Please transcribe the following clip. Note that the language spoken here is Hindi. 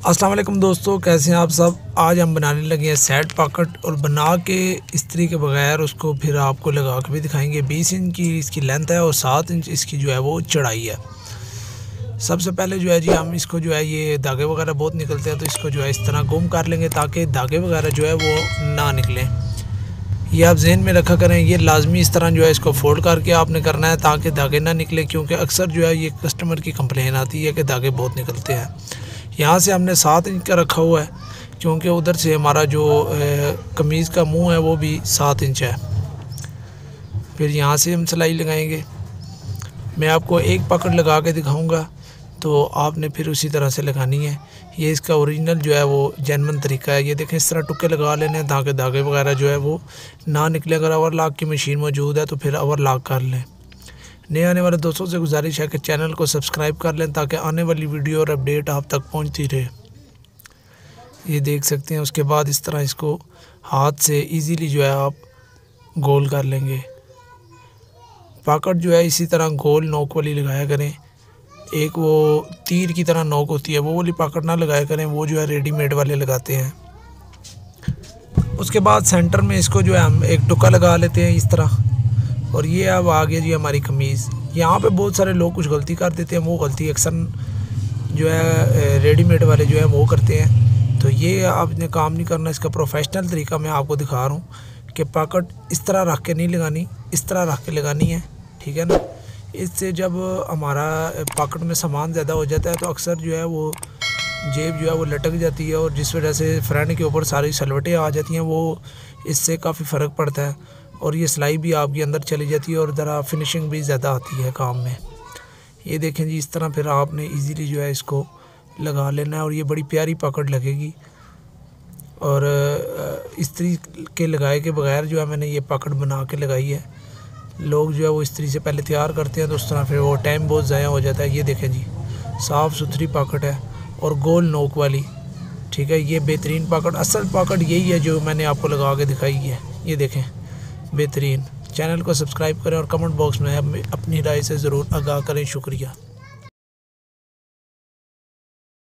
अस्सलाम वालेकुम दोस्तों, कैसे हैं आप सब। आज हम बनाने लगे हैं सेट पॉकेट और बना के इस्त्री के बगैर उसको फिर आपको लगा के भी दिखाएंगे। 20 इंच की इसकी लेंथ है और 7 इंच इसकी जो है वो चढ़ाई है। सबसे पहले जो है जी हम इसको जो है ये धागे वगैरह बहुत निकलते हैं तो इसको जो है इस तरह गुम कर लेंगे ताकि धागे वगैरह जो है वो ना निकलें। ये आप जहन में रखा करें, ये लाजमी इस तरह जो है इसको फोल्ड करके आपने करना है ताकि धागे ना निकले, क्योंकि अक्सर जो है ये कस्टमर की कंप्लेन आती है कि धागे बहुत निकलते हैं। यहाँ से हमने 7 इंच का रखा हुआ है क्योंकि उधर से हमारा जो कमीज़ का मुंह है वो भी 7 इंच है। फिर यहाँ से हम सिलाई लगाएंगे। मैं आपको एक पकड़ लगा के दिखाऊंगा तो आपने फिर उसी तरह से लगानी है। ये इसका ओरिजिनल जो है वो जेन्युइन तरीका है। ये देखें, इस तरह टुक्के लगा लेने हैं ताकि धागे वगैरह जो है वो ना निकले। अगर ओवर लॉक की मशीन मौजूद है तो फिर ओवर लॉक कर लें। नए आने वाले दोस्तों से गुजारिश है कि चैनल को सब्सक्राइब कर लें ताकि आने वाली वीडियो और अपडेट आप तक पहुंचती रहे। ये देख सकते हैं। उसके बाद इस तरह इसको हाथ से इजीली जो है आप गोल कर लेंगे। पॉकेट जो है इसी तरह गोल नोक वाली लगाया करें। एक वो तीर की तरह नोक होती है वो वाली पॉकेट ना लगाया करें, वो जो है रेडीमेड वाले लगाते हैं। उसके बाद सेंटर में इसको जो है हम एक टुक्का लगा लेते हैं इस तरह। और ये अब आ गया जी हमारी कमीज़। यहाँ पे बहुत सारे लोग कुछ गलती कर देते हैं, वो गलती अक्सर जो है रेडीमेड वाले जो है वो करते हैं। तो ये आपने काम नहीं करना। इसका प्रोफेशनल तरीका मैं आपको दिखा रहा हूँ कि पॉकेट इस तरह रख के नहीं लगानी, इस तरह रख के लगानी है, ठीक है ना। इससे जब हमारा पॉकेट में सामान ज़्यादा हो जाता है तो अक्सर जो है वो जेब जो है वो लटक जाती है और जिस वजह से फ्रंट के ऊपर सारी सलवटें आ जाती हैं। वो इससे काफ़ी फ़र्क पड़ता है और ये सिलाई भी आपके अंदर चली जाती है और ज़रा फिनिशिंग भी ज़्यादा आती है काम में। ये देखें जी, इस तरह फिर आपने इजीली जो है इसको लगा लेना है और ये बड़ी प्यारी पॉकेट लगेगी। और इस्त्री के लगाए के बगैर जो है मैंने ये पॉकेट बना के लगाई है। लोग जो है वो इस्त्री से पहले तैयार करते हैं तो उस तरह फिर वो टाइम बहुत ज़ाया हो जाता है। ये देखें जी, साफ़ सुथरी पॉकेट है और गोल नोक वाली, ठीक है। ये बेहतरीन पॉकेट, असल पॉकेट यही है जो मैंने आपको लगा के दिखाई है। ये देखें, बेहतरीन। चैनल को सब्सक्राइब करें और कमेंट बॉक्स में अपनी राय से ज़रूर आगाह करें। शुक्रिया।